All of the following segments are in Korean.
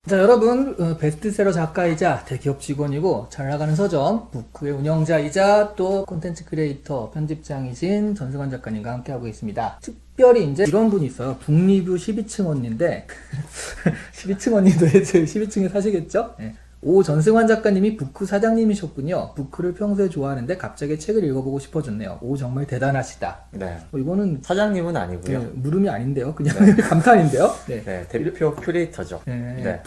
자, 여러분, 베스트셀러 작가이자 대기업 직원이고 잘 나가는 서점 부크의 운영자이자 또 콘텐츠 크리에이터 편집장이신 전승환 작가님과 함께하고 있습니다. 특별히 이제 이런 분이 있어요. 북리뷰 12층 언니인데 12층 언니 도대체 12층에 사시겠죠? 네. 오 전승환 작가님이 부크 사장님이셨군요. 부크를 평소에 좋아하는데 갑자기 책을 읽어보고 싶어졌네요. 오 정말 대단하시다. 네. 이거는 사장님은 아니고요. 네, 물음이 아닌데요. 그냥 감탄인데요. 네. 네, 대표 큐레이터죠. 네. 네.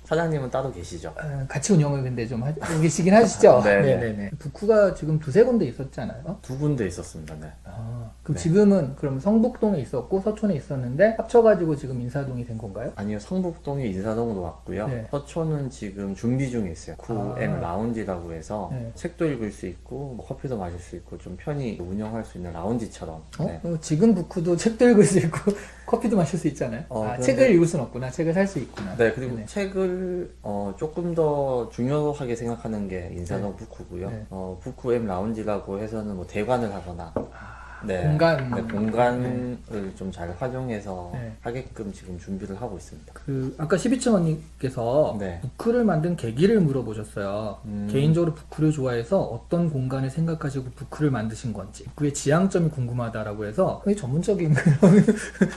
사장님은 따로 계시죠. 같이 운영을 근데 좀 하고 계시긴 하시죠? 네네. 네네네. 부크가 지금 두세 군데 있었잖아요. 두 군데 있었습니다. 네. 그럼 네. 지금은 그럼 성북동에 있었고 서촌에 있었는데 합쳐가지고 지금 인사동이 된 건가요? 아니요, 성북동이 인사동으로 왔고요. 네. 서초는 지금 준비 중에 있어요. 쿠앤 라운지라고 해서 네. 책도 읽을 수 있고 뭐 커피도 마실 수 있고 좀 편히 운영할 수 있는 라운지처럼. 네. 지금 부크도 책도 읽을 수 있고 커피도 마실 수 있잖아요. 그런데- 책을 읽을 수는 없구나. 책을 살 수 있구나. 네, 그리고 네네. 책을 조금 더 중요하게 생각하는 게 인사동 부크고요. 네. 부크엠 라운지라고 해서는 뭐 대관을 하거나 네, 공간. 네, 공간을 좀 잘 활용해서 네. 하게끔 지금 준비를 하고 있습니다. 아까 12층 언니께서 네. 부크를 만든 계기를 물어보셨어요. 음. 개인적으로 부크를 좋아해서 어떤 공간을 생각하시고 부크를 만드신 건지, 부크의 지향점이 궁금하다라고 해서 굉장히 전문적인 그런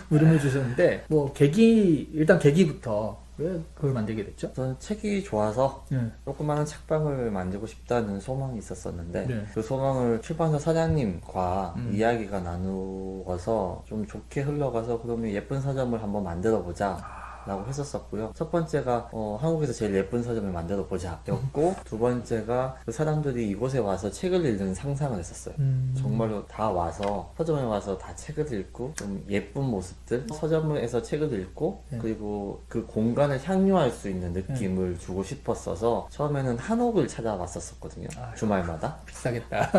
물음을 주셨는데, 뭐 일단 계기부터 왜 그걸 만들게 됐죠? 저는 책이 좋아서 네. 조그마한 책방을 만들고 싶다는 소망이 있었었는데 네. 그 소망을 출판사 사장님과 음. 이야기가 나누어서 좀 좋게 흘러가서 그러면 예쁜 서점을 한번 만들어 보자 라고 했었었고요. 첫 번째가 한국에서 제일 예쁜 서점을 만들어 보자 였고 두 번째가 그 사람들이 이곳에 와서 책을 읽는 상상을 했었어요. 정말로 다 와서 서점에 와서 다 책을 읽고 좀 예쁜 모습들 서점에서 책을 읽고 네. 그리고 그 공간을 향유할 수 있는 느낌을 주고 싶었어서 처음에는 한옥을 찾아왔었거든요. 주말마다. 비싸겠다.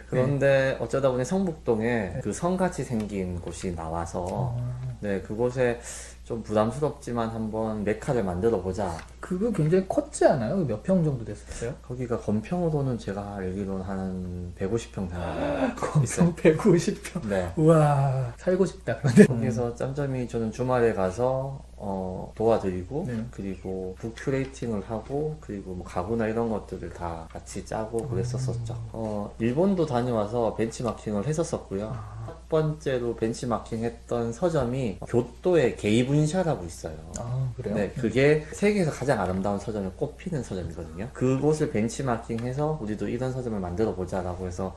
그런데 어쩌다 보니 성북동에 그 성같이 생긴 곳이 나와서 네, 그곳에 좀 부담스럽지만 한번 메카를 만들어 보자. 그거 굉장히 컸지 않아요? 몇 평 정도 됐었어요? 거기가 건평으로는 제가 알기로는 한 150평 되는 건평 150평. 네. 우와, 살고 싶다. 그런데 거기서 짬짬이 저는 주말에 가서 도와드리고 네. 그리고 북 큐레이팅을 하고 그리고 뭐 가구나 이런 것들을 다 같이 짜고 그랬었었죠. 일본도 다녀와서 벤치마킹을 했었었고요. 첫 번째로 벤치마킹 했던 서점이 교토의 게이분샤라고 있어요. 그래요? 네, 그게 세계에서 가장 아름다운 서점에 꼽히는 서점이거든요. 그곳을 벤치마킹해서 우리도 이런 서점을 만들어 보자라고 해서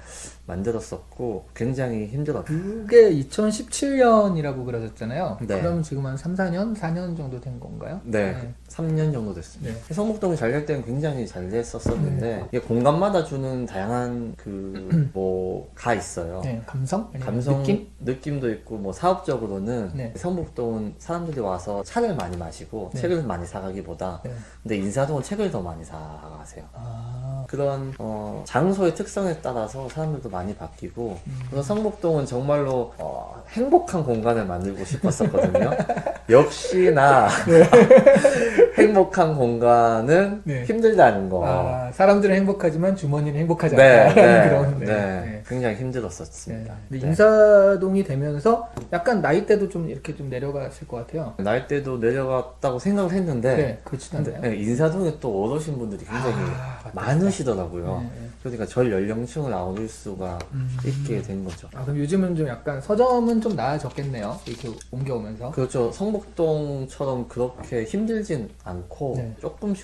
만들었었고 굉장히 힘들었죠. 그게 2017년이라고 그러셨잖아요. 네. 그러면 지금 한 3, 4년? 4년 정도 된 건가요? 네, 3년 정도 됐습니다. 네. 성북동이 잘 될 때는 굉장히 잘 됐었었는데 이게 공간마다 주는 다양한 가 있어요. 네, 감성? 아니면 감성 느낌? 느낌도 있고 뭐 사업적으로는 네. 성북동은 사람들이 와서 차를 많이 마시고 네. 책을 많이 사가기보다 네. 근데 인사동은 책을 더 많이 사가세요. 아, 그런 장소의 특성에 따라서 사람들도 많이 바뀌고 그래서 성북동은 정말로 행복한 공간을 만들고 싶었었거든요. 역시나 행복한 공간은 네. 힘들다는 거. 사람들은 행복하지만 주머니는 행복하지 네, 않다. 네, 그런, 네. 굉장히 네. 힘들었었습니다. 근데 네. 인사동이 되면서 약간 나이대도 좀 이렇게 좀 내려갔을 것 같아요. 나이대도 내려갔다고 생각을 했는데 네, 그렇진 않나요? 네, 인사동에 또 어르신 분들이 굉장히 맞다, 많으시더라고요. 네, 네. 그러니까 전 연령층을 아우를 수가 있게 된 거죠. 그럼 요즘은 좀 약간 서점은 좀 나아졌겠네요. 이렇게 옮겨오면서. 그렇죠. 성북동처럼 그렇게 힘들진 않고 네.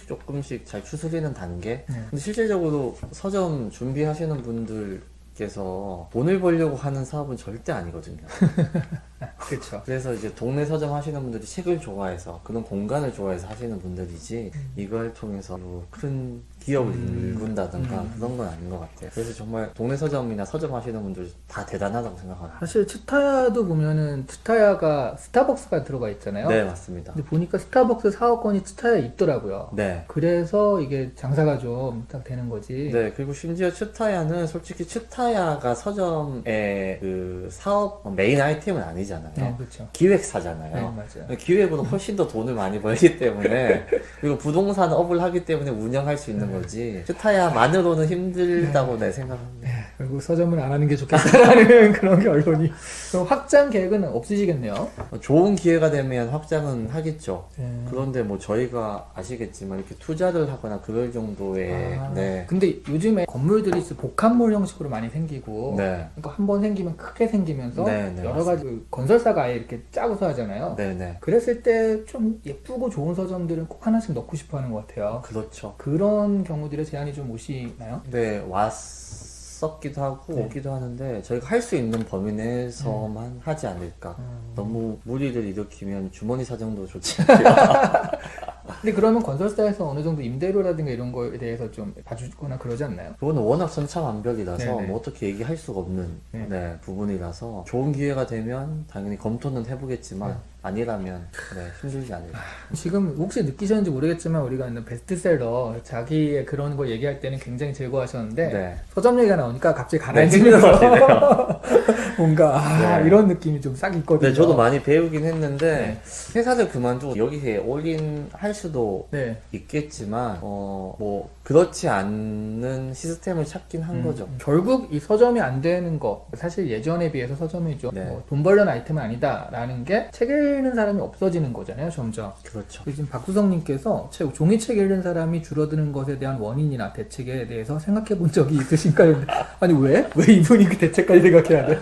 조금씩 잘 추스리는 단계. 네. 근데 실질적으로 서점 준비하시는 분들께서 돈을 벌려고 하는 사업은 절대 아니거든요. 그렇죠. 그래서 이제 동네 서점 하시는 분들이 책을 좋아해서 그런 공간을 좋아해서 하시는 분들이지 이걸 통해서 큰 기업을 일군다든가 그런 건 아닌 것 같아요. 그래서 정말 동네 서점이나 서점 하시는 분들 다 대단하다고 생각합니다. 사실 츠타야도 보면은 츠타야가 스타벅스가 들어가 있잖아요. 네, 맞습니다. 근데 보니까 스타벅스 사업권이 츠타야에 있더라고요. 네. 그래서 이게 장사가 좀 딱 되는 거지. 네, 그리고 심지어 츠타야는 솔직히 츠타야가 서점의 그 사업 메인 아이템은 아니잖아요. 네, 그렇죠. 기획사잖아요. 네, 맞아요. 기획으로 훨씬 더 돈을 많이 벌기 때문에 그리고 부동산 업을 하기 때문에 운영할 수 있는 거지 츠타야만으로는 힘들다고 내 생각합니다. 결국 서점을 안 하는 게 좋겠다라는 그런 결론이. 그럼 확장 계획은 없으시겠네요. 좋은 기회가 되면 확장은 하겠죠. 네. 그런데 뭐 저희가 아시겠지만 이렇게 투자를 하거나 그럴 정도의 네. 근데 요즘에 건물들이 복합몰 형식으로 많이 생기고 네. 그러니까 한 번 생기면 크게 생기면서 네, 네, 여러 가지 그 건설사가 아예 이렇게 짜고서 하잖아요. 네네. 그랬을 때 좀 예쁘고 좋은 서점들은 꼭 하나씩 넣고 싶어 하는 것 같아요. 그렇죠. 그런 경우들의 제한이 좀 오시나요? 네, 왔었기도 하고 네. 오기도 하는데 저희가 할 수 있는 범위 내에서만 하지 않을까. 너무 무리를 일으키면 주머니 사정도 좋지 않고요. 근데 그러면 건설사에서 어느 정도 임대료라든가 이런 거에 대해서 좀 봐주거나 그러지 않나요? 그거는 워낙 천차만별이라서 네네. 뭐 어떻게 얘기할 수가 없는 네. 네, 부분이라서 좋은 기회가 되면 당연히 검토는 해보겠지만 아니라면 네, 힘들지 않을까. 지금 혹시 느끼셨는지 모르겠지만 우리가 있는 베스트셀러 자기의 그런 거 얘기할 때는 굉장히 즐거워하셨는데 네. 서점 얘기가 나오니까 갑자기 네, 가라앉으면서 힘들어지네요. 뭔가 네. 이런 느낌이 좀 싹 있거든요. 네, 저도 많이 배우긴 했는데 네. 회사를 그만두고 여기에 올인할 수도 네. 있겠지만 뭐 그렇지 않는 시스템을 찾긴 한 거죠. 결국 이 서점이 안 되는 거 사실 예전에 비해서 서점이 좀 네. 돈 벌려는 아이템은 아니다라는 게 책 읽는 사람이 없어지는 거잖아요, 점점. 그렇죠. 지금 박구성님께서 종이책 읽는 사람이 줄어드는 것에 대한 원인이나 대책에 대해서 생각해 본 적이 있으신가요? 아니 왜? 왜 이분이 그 대책까지 생각해야 돼?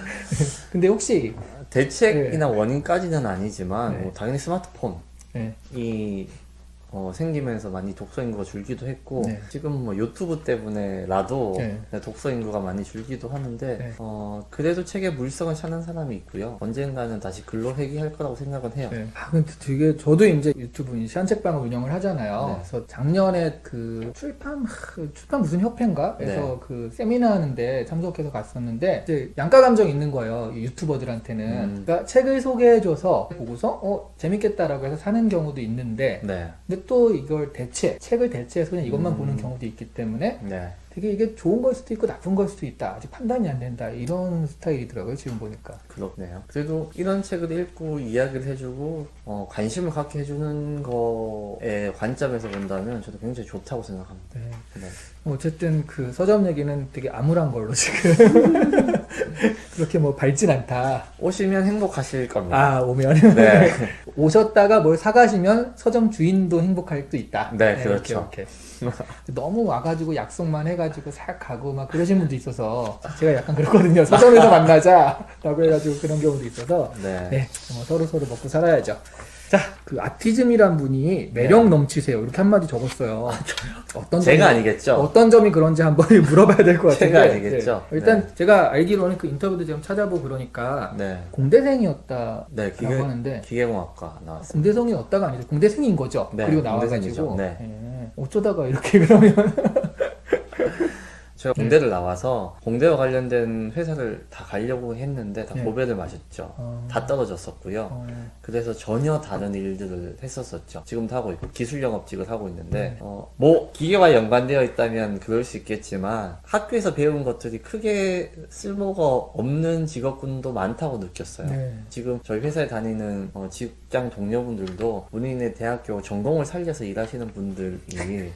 근데 혹시 대책이나 원인까지는 아니지만 네. 뭐 당연히 스마트폰이 네. 생기면서 많이 독서 인구가 줄기도 했고 네. 지금 뭐 유튜브 때문에라도 네. 독서 인구가 많이 줄기도 하는데 네. 그래도 책의 물성을 찾는 사람이 있고요. 언젠가는 다시 글로 회귀할 거라고 생각은 해요. 네. 근데 되게 저도 이제 유튜브 시한책방을 운영을 하잖아요. 네. 그래서 작년에 그 출판 무슨 협회인가? 에서 네. 그 세미나 하는데 참석해서 갔었는데 이제 양가 감정 있는 거예요. 이 유튜버들한테는. 그러니까 책을 소개해줘서 보고서 재밌겠다라고 해서 사는 경우도 있는데 네. 근데 또 이걸 책을 대체해서 그냥 이것만 보는 경우도 있기 때문에 네. 되게 이게 좋은 걸 수도 있고 나쁜 걸 수도 있다. 아직 판단이 안 된다. 이런 스타일이더라고요. 지금 보니까. 그렇네요. 그래도 이런 책을 읽고 이야기를 해주고 관심을 갖게 해주는 거의 관점에서 본다면 저도 굉장히 좋다고 생각합니다. 네. 네. 어쨌든 그 서점 얘기는 되게 암울한 걸로 지금 그렇게 뭐 밝진 않다. 오시면 행복하실 겁니다. 아 오면 네. 오셨다가 뭘 사가시면 서점 주인도 행복할 수 있다. 네, 그렇죠. 이렇게. 너무 와가지고 약속만 해가지고 싹 가고 막 그러신 분도 있어서 제가 약간 그렇거든요. 서점에서 만나자라고 해가지고 그런 경우도 있어서 네. 네, 서로 먹고 살아야죠. 자, 그 아티즘이란 분이 매력 넘치세요. 이렇게 한마디 적었어요. 어떤 제가 점이, 아니겠죠? 어떤 점이 그런지 한번 물어봐야 될 것 같은데. 제가 아니겠죠? 네. 일단 네. 제가 알기로는 그 인터뷰도 지금 찾아보고 그러니까 네. 공대생이었다라고 네, 하는데 기계공학과 나왔어요. 공대생이었다가 아니죠. 공대생인 거죠. 네, 그리고 공대생이죠. 나와가지고 네. 어쩌다가 이렇게 그러면 제가 공대를 나와서 공대와 관련된 회사를 다 가려고 했는데 다 네. 고배를 마셨죠. 다 떨어졌었고요. 그래서 전혀 다른 일들을 했었었죠. 지금도 하고 있고 기술 영업직을 하고 있는데 뭐 기계와 연관되어 있다면 그럴 수 있겠지만 학교에서 배운 것들이 크게 쓸모가 없는 직업군도 많다고 느꼈어요. 네. 지금 저희 회사에 다니는 직장 동료분들도 본인의 대학교 전공을 살려서 일하시는 분들이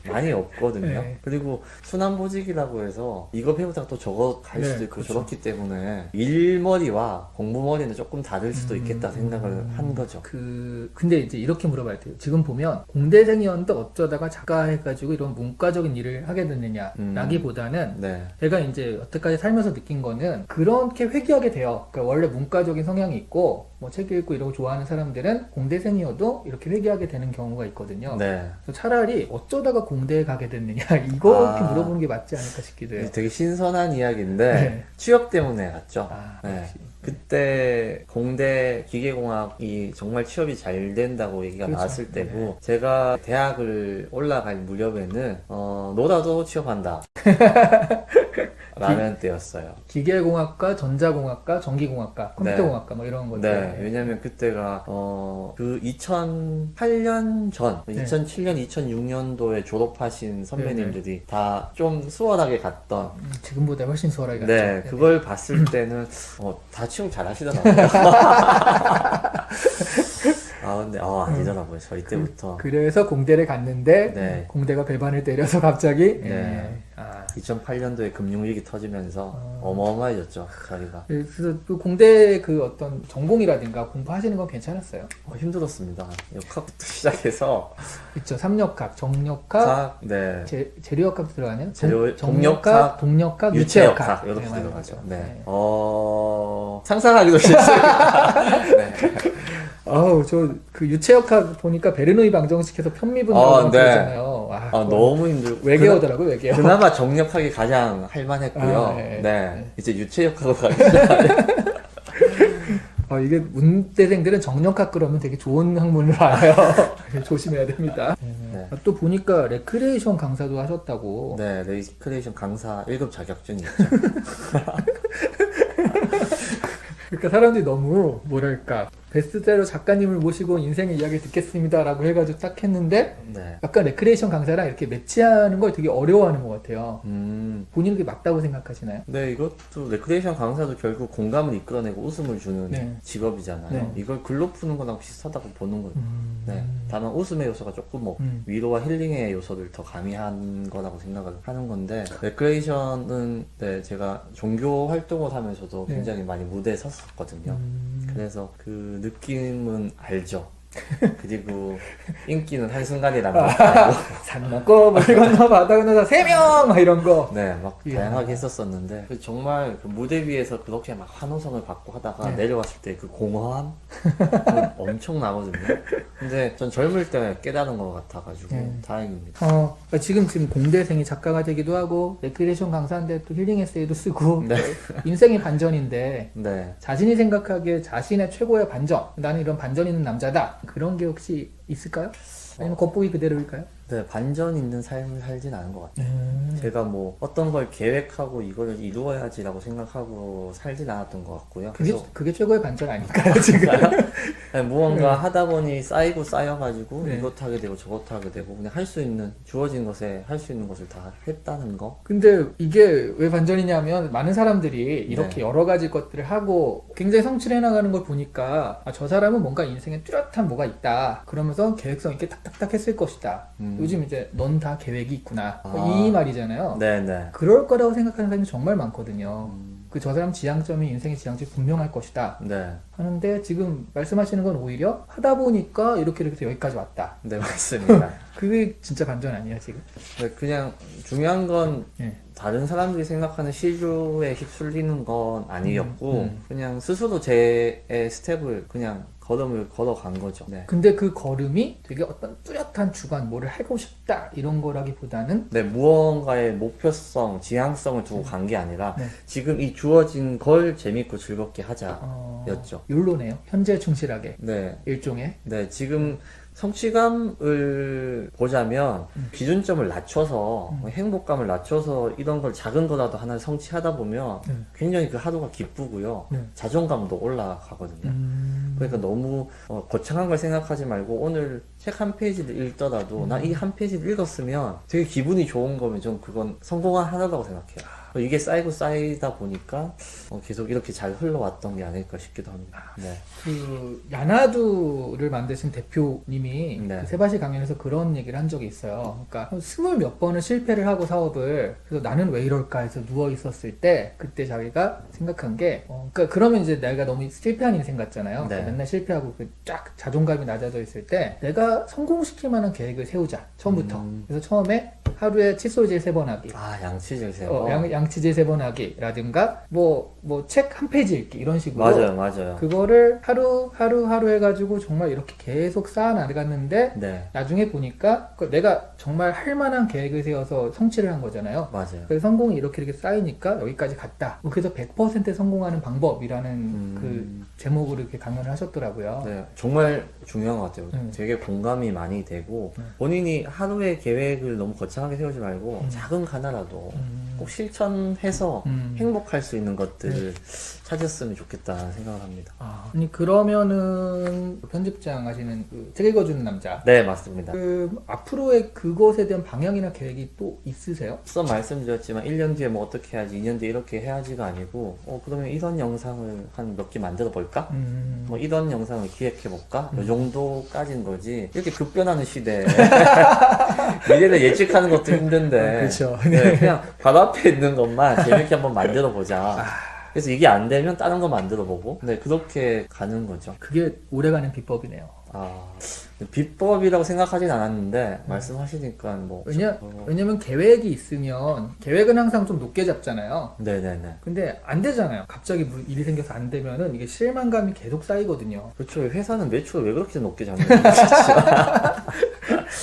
많이 없거든요. 네. 그리고 순환보직이라고 해서 이거 배우다가 또 저거 갈 네, 수도 있고 그렇죠. 저렇기 때문에 일머리와 공부머리는 조금 다를 수도 있겠다 생각을 한 거죠. 근데 이제 이렇게 물어봐야 돼요. 지금 보면 공대생이었는데 어쩌다가 작가 해가지고 이런 문과적인 일을 하게 됐느냐 라기보다는 네. 제가 이제 여태까지 살면서 느낀 거는 그렇게 회귀하게 돼요. 그러니까 원래 문과적인 성향이 있고 뭐 책 읽고 이러고 좋아하는 사람들은 공대생이어도 이렇게 회귀하게 되는 경우가 있거든요. 네. 그래서 차라리 어쩌다가 공대에 가게 됐느냐 이렇게 아. 물어보는 게 맞지 않을까 싶기도 해요. 되게 신선한 이야기인데 네. 취업 때문에 갔죠. 아, 네. 역시. 그때 공대 기계공학이 정말 취업이 잘 된다고 얘기가 그렇죠. 나왔을 때고 제가 대학을 올라갈 무렵에는 너라도 취업한다 라는 때였어요. 기계공학과, 전자공학과, 전기공학과, 컴퓨터공학과 뭐 이런 것들. 네, 왜냐면 그때가 그 2008년 전, 네. 2007년, 2006년도에 졸업하신 선배님들이 다 좀 수월하게 갔던 지금보다 훨씬 수월하게 갔죠. 네, 그걸 봤을 때는 다 취업 잘 하시더라고요. 근데 아니더라고요. 저 이때부터. 그래서 공대를 갔는데 네. 공대가 배반을 때려서 갑자기 네. 2008년도에 금융위기 터지면서 어마어마해졌죠, 자리가. 그래서 그 공대 그 어떤 전공이라든가 공부하시는 건 괜찮았어요? 힘들었습니다. 역학부터 시작해서 그쵸. 삼역학, 정역학, 학, 네. 재료역학도 들어가네요. 동역학, 동역학, 유체역학 이렇게 네, 들어가죠. 맞아요. 네. 네. 상상하기도 싫습니다. 네. 아우, 저 그 유체역학 보니까 베르노이 방정식해서 편미분 네. 그러잖아요. 너무 힘들고. 외계어더라고요, 외계어. 그나마 정역학이 가장 할만했고요. 네. 네. 이제 유체역학으로 가기 시작하네요. 이게 문대생들은 정역학 그러면 되게 좋은 학문을 알아요. 조심해야 됩니다. 네. 또 보니까 레크레이션 강사도 하셨다고. 네, 레이크레이션 강사 1급 자격증이 있죠. 그러니까 사람들이 너무 뭐랄까 베스트셀러 작가님을 모시고 인생의 이야기 듣겠습니다라고 해가지고 딱 했는데 네. 약간 레크레이션 강사랑 이렇게 매치하는 걸 되게 어려워하는 것 같아요. 본인은 그게 맞다고 생각하시나요? 네, 이것도 레크레이션 강사도 결국 공감을 이끌어내고 웃음을 주는 네. 직업이잖아요. 네. 이걸 글로 푸는 거랑 비슷하다고 보는 거예요. 네. 다만 웃음의 요소가 조금 음. 위로와 힐링의 요소를 더 가미한 거라고 생각을 하는 건데, 레크레이션은 네, 제가 종교 활동을 하면서도 네. 굉장히 많이 무대에 섰었거든요. 그래서 그 느낌은 알죠. 그리고 인기는 한순간이라는 거 알고. 산 넘고 물 건너 바다 건너서 3명 막 이런 거. 네, 막 이야. 다양하게 했었었는데 정말 그 무대 위에서 그렇게 막 환호성을 받고 하다가 네. 내려왔을 때 그 공허함 엄청나거든요. 근데 전 젊을 때 깨달은 것 같아가지고 네. 다행입니다. 지금 공대생이 작가가 되기도 하고 레크레이션 강사인데 또 힐링 에세이도 쓰고 네. 인생의 반전인데 네. 자신이 생각하기에 자신의 최고의 반전, 나는 이런 반전 있는 남자다, 그런 게 혹시 있을까요? 아니면 겉보기 그대로일까요? 네, 반전 있는 삶을 살진 않은 것 같아요. 제가 뭐 어떤 걸 계획하고 이걸 이루어야지라고 생각하고 살진 않았던 것 같고요. 그게 최고의 반전 아닐까요, 지금? 네, 무언가 하다 보니 쌓이고 쌓여가지고 네. 이것 하게 되고 저것 하게 되고 그냥 할 수 있는 주어진 것에 할 수 있는 것을 다 했다는 거. 근데 이게 왜 반전이냐면 많은 사람들이 이렇게 네. 여러 가지 것들을 하고 굉장히 성취를 해나가는 걸 보니까 저 사람은 뭔가 인생에 뚜렷한 뭐가 있다, 그러면서 계획성 있게 탁탁탁 했을 것이다. 요즘 이제 넌 다 계획이 있구나, 이 말이잖아요. 네네. 그럴 거라고 생각하는 사람이 정말 많거든요. 저 사람 지향점이 인생의 지향점이 분명할 것이다 네. 하는데, 지금 말씀하시는 건 오히려 하다 보니까 이렇게 해서 여기까지 왔다. 네, 맞습니다. 그게 진짜 반전 아니야 지금? 네, 그냥 중요한 건 예. 다른 사람들이 생각하는 시류에 휩쓸리는 건 아니었고 그냥 스스로 제 스텝을 그냥 걸음을 걸어간 거죠. 네. 근데 그 걸음이 되게 어떤 뚜렷한 주관, 뭐를 하고 싶다 이런 거라기보다는 네, 무언가의 목표성, 지향성을 두고 간 게 아니라 네. 지금 이 주어진 걸 재밌고 즐겁게 하자였죠. 욜로네요. 현재 충실하게. 네, 일종의. 네, 지금 성취감을 보자면 기준점을 낮춰서 행복감을 낮춰서 이런 걸 작은 거라도 하나 성취하다 보면 굉장히 그 하루가 기쁘고요. 네. 자존감도 올라가거든요. 그러니까 너무 거창한 걸 생각하지 말고 오늘 책 한 페이지를 읽더라도 나 이 한 페이지를 읽었으면 되게 기분이 좋은 거면 전 그건 성공한 하나라고 생각해요. 이게 쌓이고 쌓이다 보니까 계속 이렇게 잘 흘러왔던 게 아닐까 싶기도 합니다. 네. 그 야나두를 만드신 대표님이 네. 그 세바시 강연에서 그런 얘기를 한 적이 있어요. 그러니까 20몇 번을 실패를 하고 사업을, 그래서 나는 왜 이럴까 해서 누워 있었을 때 그때 자기가 생각한 게 그러니까 그러면 이제 내가 너무 실패한 인생 같잖아요. 네. 그러니까 맨날 실패하고 쫙 자존감이 낮아져 있을 때 내가 성공시킬 만한 계획을 세우자, 처음부터. 그래서 처음에 하루에 칫솔질 3번 하기, 양치질 세워. 양치질 3번 하기라든가 뭐 책 한 페이지 읽기, 이런 식으로 맞아요. 그거를 하루 해가지고 정말 이렇게 계속 쌓아 나갔는데 네, 나중에 보니까 내가 정말 할 만한 계획을 세워서 성취를 한 거잖아요. 맞아요. 그래서 성공이 이렇게 쌓이니까 여기까지 갔다. 그래서 100% 성공하는 방법이라는 그 제목으로 이렇게 강연을 하셨더라고요. 네, 정말 중요한 것 같아요. 네. 되게 공감이 많이 되고 본인이 하루의 계획을 너무 거창하게 세우지 말고 작은 거 하나라도 꼭 실천해서 음. 행복할 수 있는 것들을 찾았으면 좋겠다는 생각을 합니다. 아니 그러면은 편집장 하시는 그 책 읽어주는 남자 네, 맞습니다. 그 앞으로의 그것에 대한 방향이나 계획이 또 있으세요? 앞서 말씀드렸지만 1년 뒤에 뭐 어떻게 해야지, 2년 뒤에 이렇게 해야지가 아니고 그러면 이런 영상을 한 몇 개 만들어 볼까? 뭐 이런 영상을 기획해 볼까? 이 정도까지인 거지. 이렇게 급변하는 시대에 미래를 예측하는 것도 힘든데 그렇죠. 네, 그냥 바로 앞에 있는 것만 재밌게 한번 만들어 보자. 그래서 이게 안 되면 다른 거 만들어 보고 네, 그렇게 가는 거죠. 그게 오래가는 비법이네요. 비법이라고 생각하진 않았는데 말씀하시니까 뭐 왜냐면 계획이 있으면 계획은 항상 좀 높게 잡잖아요. 네네네. 근데 안 되잖아요. 갑자기 일이 생겨서 안 되면은 이게 실망감이 계속 쌓이거든요. 그렇죠. 회사는 매출을 왜 그렇게 높게 잡는 거죠?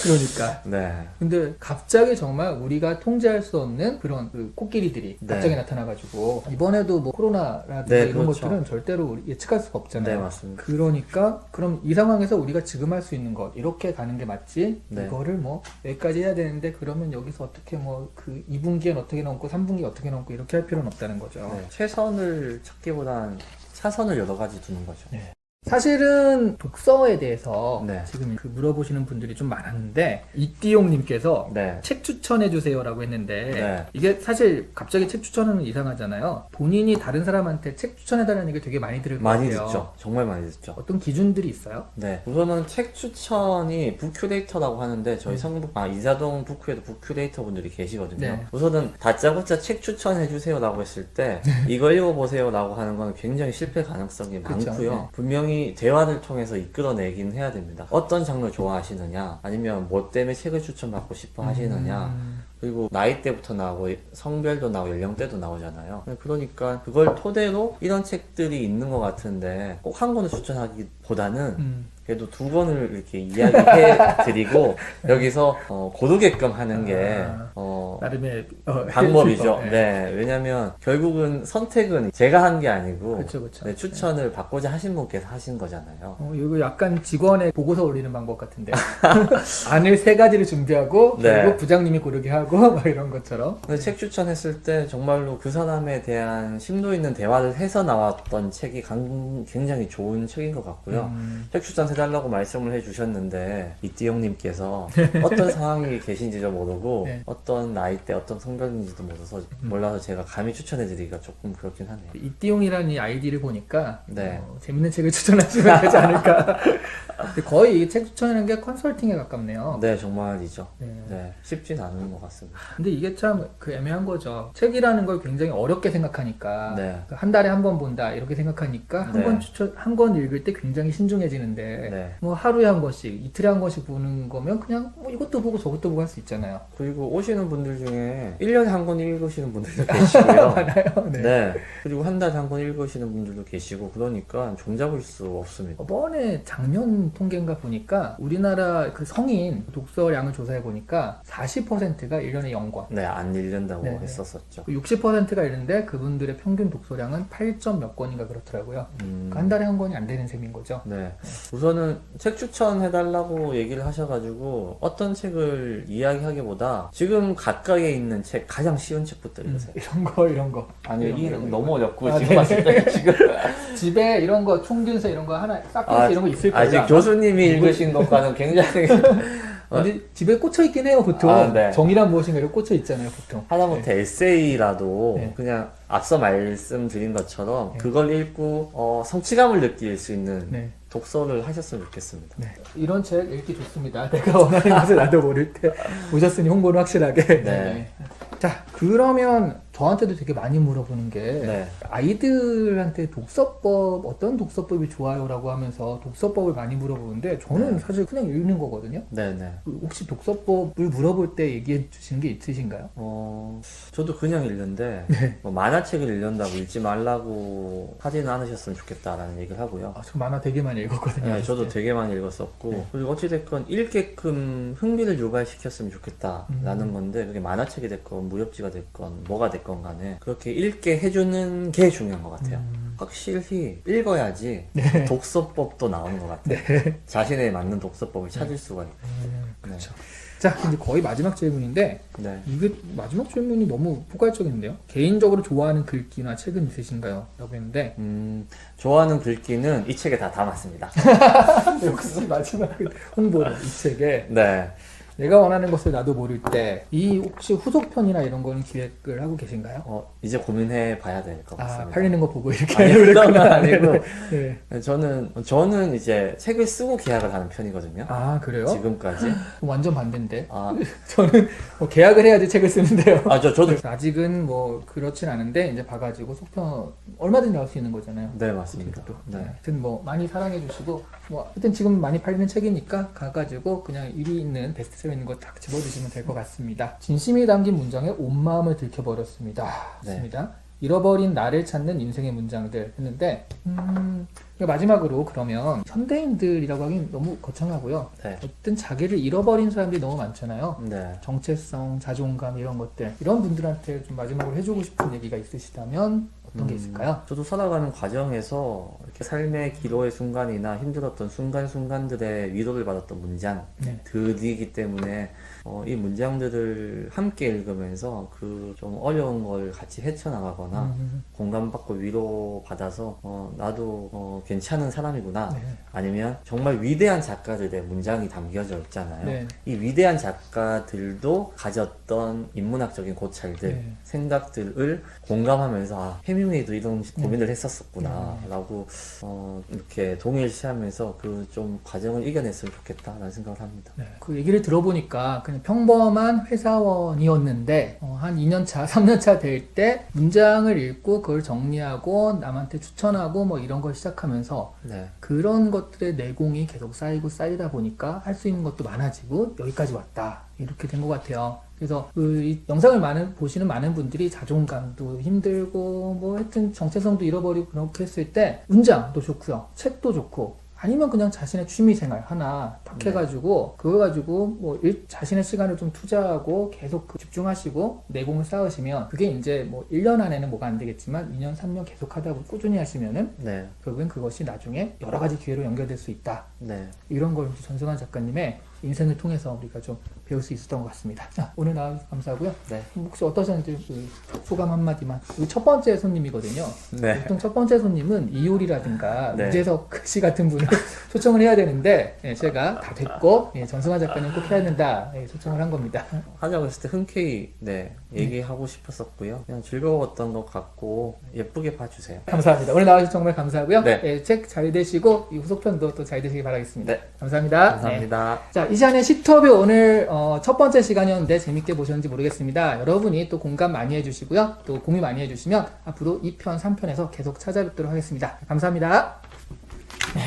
그러니까. 네. 근데 갑자기 정말 우리가 통제할 수 없는 그런 그 코끼리들이 네. 갑자기 나타나가지고 이번에도 뭐 코로나라든가 네, 이런 그렇죠. 것들은 절대로 예측할 수가 없잖아요. 네, 맞습니다. 그러니까 그럼 이 상황에서 우리가 지금 할 수 있는 것 이렇게 가는 게 맞지? 네. 이거를 뭐 여기까지 해야 되는데 그러면 여기서 어떻게 뭐 그 2분기엔 어떻게 넘고 3분기 어떻게 넘고 이렇게 할 필요는 없다는 거죠. 네. 최선을 찾기보단 차선을 여러 가지 두는 거죠. 네. 사실은 독서에 대해서 네. 지금 그 물어보시는 분들이 좀 많았는데 이띠용님께서 네. 책 추천해주세요라고 했는데 네. 이게 사실 갑자기 책 추천하면 이상하잖아요. 본인이 다른 사람한테 책 추천해달라는 얘기 되게 많이 들을 것 많이 같아요. 듣죠. 정말 많이 듣죠. 어떤 기준들이 있어요? 네. 우선은 책 추천이 북큐레이터라고 하는데 저희 이사동 북큐에도 북큐레이터 분들이 계시거든요. 네. 우선은 다짜고짜 책 추천해주세요라고 했을 때 이거 읽어보세요라고 하는 건 굉장히 실패 가능성이 그쵸, 많고요. 네. 분명히 대화를 통해서 이끌어내긴 해야 됩니다. 어떤 장르 좋아하시느냐, 아니면 뭐 때문에 책을 추천받고 싶어 하시느냐, 그리고 나이대부터 나오고 성별도 나오고 연령대도 나오잖아요. 그러니까 그걸 토대로 이런 책들이 있는 것 같은데 꼭 한 권을 추천하기보다는 그래도 두 권을 이렇게 이야기해 드리고 여기서 고르게끔 하는 게 나름의 방법이죠. 네. 네. 왜냐면 결국은 선택은 제가 한 게 아니고 그쵸. 네, 추천을 받고자 하신 분께서 하신 거잖아요. 이거 약간 직원의 보고서 올리는 방법 같은데 안을 3가지를 준비하고 네. 그리고 부장님이 고르게 하고 막 이런 것처럼 근데 책 추천했을 때 정말로 그 사람에 대한 심도 있는 대화를 해서 나왔던 책이 굉장히 좋은 책인 것 같고요. 책 추천 해달라고 말씀을 해주셨는데 이띠용님께서 어떤 상황이 계신지도 모르고 네. 어떤 나이대 어떤 성별인지도 몰라서 제가 감히 추천해드리기가 조금 그렇긴 하네요. 이띠용이라는 이 아이디를 보니까 네. 재밌는 책을 추천하시면 되지 않을까. 근데 거의 이 책 추천하는 게 컨설팅에 가깝네요. 네, 정말이죠. 네. 네, 쉽진 않은 것 같습니다. 근데 이게 참 그 애매한 거죠. 책이라는 걸 굉장히 어렵게 생각하니까 네. 한 달에 한 번 본다 이렇게 생각하니까 네. 한 권 읽을 때 굉장히 신중해지는데 네. 뭐 하루에 한 권씩 이틀에 한 권씩 보는 거면 그냥 뭐 이것도 보고 저것도 보고 할 수 있잖아요. 그리고 오시는 분들 중에 1년에 한 권 읽으시는 분들도 계시고요. 맞아요. 네. 네. 그리고 한 달에 한 권 읽으시는 분들도 계시고 그러니까 종잡을 수 없습니다. 이번에 작년 통계인가 보니까 우리나라 그 성인 독서량을 조사해 보니까 40%가 1년에 0권. 네, 안 읽는다고 네. 했었었죠. 60%가 읽는데 그분들의 평균 독서량은 8점 몇 권인가 그렇더라고요. 그러니까 한 달에 한 권이 안 되는 셈인 거죠. 네. 우선은 책 추천해달라고 얘기를 하셔가지고 어떤 책을 이야기하기보다 지금 가까이에 있는 책, 가장 쉬운 책부터 읽으세요. 이런 거. 아니요, 이런 이 거. 너무 어렵고 아, 지금 네. 봤을 때 지금 집에 이런 거 총균서 이런 거 하나 싹 이런 거 있을 거예요. 아직 교수님이 읽으신 것과는 굉장히 근데 집에 꽂혀 있긴 해요, 보통. 아, 네. 정의란 무엇인가 이렇게 꽂혀 있잖아요, 보통. 하다못해 에세이라도 네. 그냥 앞서 말씀드린 것처럼 네. 그걸 읽고 성취감을 느낄 수 있는 네. 독서를 하셨으면 좋겠습니다. 네. 이런 책 읽기 좋습니다. 내가 원하는 것을 나도 모를 때 오셨으니 홍보는 확실하게. 네. 자, 그러면 저한테도 되게 많이 물어보는 게 네. 아이들한테 독서법 어떤 독서법이 좋아요라고 하면서 독서법을 많이 물어보는데 저는 네. 사실 그냥 읽는 거거든요. 네네. 혹시 독서법을 물어볼 때 얘기해 주시는 게 있으신가요? 저도 그냥 읽는데 네. 뭐 만화책을 읽는다고 읽지 말라고 하지는 않으셨으면 좋겠다라는 얘기를 하고요. 저 만화 되게 많이 읽었거든요. 네, 저도 되게 많이 읽었었고 네. 그리고 어찌됐건 읽게끔 흥미를 유발시켰으면 좋겠다라는 건데 그게 만화책이 됐건 무협지가 됐건 뭐가 됐건 간에 그렇게 읽게 해주는 게 중요한 것 같아요. 확실히 읽어야지 독서법도 나오는 것 같아요. 자신에 맞는 독서법을 찾을 수가 있고 그렇죠. 자, 이제 거의 마지막 질문인데 네. 이게 마지막 질문이 너무 포괄적인데요. 개인적으로 좋아하는 글귀나 책은 있으신가요? 라고 했는데 좋아하는 글귀는 이 책에 다 담았습니다. 역시 마지막 홍보를 이 책에 네. 내가 원하는 것을 나도 모를 때 이 혹시 후속편이나 이런 거는 기획을 하고 계신가요? 이제 고민해 봐야 될 것 같습니다. 팔리는 거 보고 이렇게 아니, 그런 건 아니고 네. 저는 이제 책을 쓰고 계약을 하는 편이거든요. 아, 그래요? 지금까지. 완전 반대인데. 아, 저는 뭐 계약을 해야지 책을 쓰는데요. 저도. 그래서 아직은 뭐 그렇진 않은데 이제 봐가지고 속편 얼마든지 나올 수 있는 거잖아요. 네, 맞습니다. 네. 하여튼 뭐 많이 사랑해 주시고 뭐 하여튼 지금 많이 팔리는 책이니까 가가지고 그냥 일이 있는 베스트셀러 있는 거 다 집어주시면 될 것 같습니다. 진심이 담긴 문장에 온 마음을 들켜버렸습니다. 네. 맞습니다. 잃어버린 나를 찾는 인생의 문장들 했는데 마지막으로 그러면 현대인들이라고 하긴 너무 거창하고요. 네. 어떤 자기를 잃어버린 사람들이 너무 많잖아요. 네. 정체성, 자존감 이런 것들 이런 분들한테 좀 마지막으로 해주고 싶은 얘기가 있으시다면 어떤 게 있을까요? 저도 살아가는 과정에서 이렇게 삶의 기로의 순간이나 힘들었던 순간순간들의 위로를 받았던 문장들이기 때문에 이 문장들을 함께 읽으면서 그 좀 어려운 걸 같이 헤쳐나가거나 공감받고 위로받아서 나도 괜찮은 사람이구나. 네. 아니면 정말 위대한 작가들의 문장이 담겨져 있잖아요. 네. 이 위대한 작가들도 가졌던 인문학적인 고찰들, 네. 생각들을 공감하면서 해밍웨이도 이런 고민을 했었었구나 라고 이렇게 동일시하면서 그 좀 과정을 이겨냈으면 좋겠다라는 생각을 합니다. 네. 그 얘기를 들어보니까 그냥 평범한 회사원이었는데 한 2년차, 3년차 될 때 문장을 읽고 그걸 정리하고 남한테 추천하고 뭐 이런 걸 시작하면서 네. 그런 것들의 내공이 계속 쌓이다 보니까 할 수 있는 것도 많아지고 여기까지 왔다. 이렇게 된 것 같아요. 그래서 이 영상을 보시는 많은 분들이 자존감도 힘들고 뭐 하여튼 정체성도 잃어버리고 그렇게 했을 때 문장도 좋고요. 책도 좋고 아니면 그냥 자신의 취미생활 하나 탁 해가지고 그거 가지고 뭐 자신의 시간을 좀 투자하고 계속 집중하시고 내공을 쌓으시면 그게 이제 뭐 1년 안에는 뭐가 안 되겠지만 2년, 3년 계속 하다 보고 꾸준히 하시면은 네. 결국엔 그것이 나중에 여러 가지 기회로 연결될 수 있다. 네. 이런 걸 전승환 작가님의 인생을 통해서 우리가 좀 배울 수 있었던 것 같습니다. 자, 오늘 나와주셔서 감사하고요. 네. 혹시 어떠셨는지 소감 한마디만. 우리 첫 번째 손님이거든요. 네. 보통 첫 번째 손님은 이효리라든가 네. 유재석 씨 같은 분을 초청을 해야 되는데 제가 다 됐고 전승환 작가님 꼭 해야 된다 초청을 한 겁니다. 하자고 했을 때 흔쾌히 얘기하고 싶었었고요. 그냥 즐거웠던 것 같고 예쁘게 봐주세요. 감사합니다. 오늘 나와주셔서 정말 감사하고요. 네. 책 잘 되시고 이 후속편도 또 잘 되시기 바라겠습니다. 네. 감사합니다. 감사합니다. 자, 이 시간에 시터뷰 오늘 첫 번째 시간이었는데 재밌게 보셨는지 모르겠습니다. 여러분이 또 공감 많이 해주시고요. 또 공유 많이 해주시면 앞으로 2편, 3편에서 계속 찾아뵙도록 하겠습니다. 감사합니다. 네.